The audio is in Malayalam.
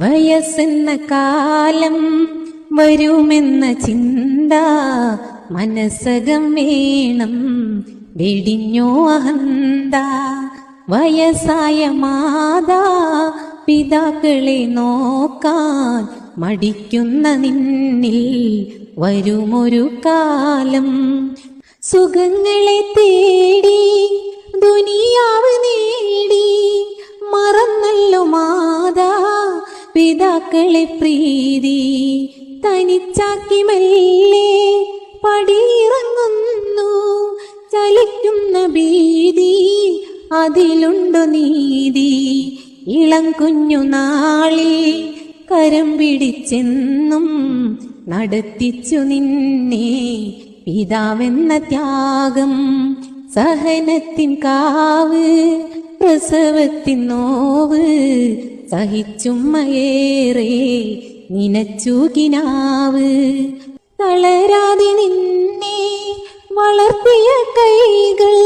വയസ്സെന്ന കാലം വരുമെന്ന ചിന്ത മനസ്സകം വേണം, വെടിഞ്ഞോ അഹന്ത. വയസ്സായ മാതാ പിതാക്കളെ നോക്കാൻ മടിക്കുന്ന നിന്നിൽ വരുമൊരു കാലം. സുഖങ്ങളെ തേടി ദുനിയാവ് നേടി മറന്നല്ലോ മാതാ പിതാക്കളെ പ്രീതി. തനിച്ചാക്കി മെല്ലെ പടിയിറങ്ങുന്നു, ചലിക്കുന്ന ഭീതി അതിലുണ്ടോ നീതി. ഇളം കുഞ്ഞു നാളിൽ കരം പിടിച്ചെന്നും നടത്തിച്ചു നിന്നെ പിതാവെന്ന ത്യാഗം. സഹനത്തിൻ കാവ് പ്രസവത്തിൻ നോവ് സഹിച്ചുമ്മയേറെ നിനച്ചുകിനാവ്. തളരാതെ നിന്നെ വളർത്തിയ കൈകൾ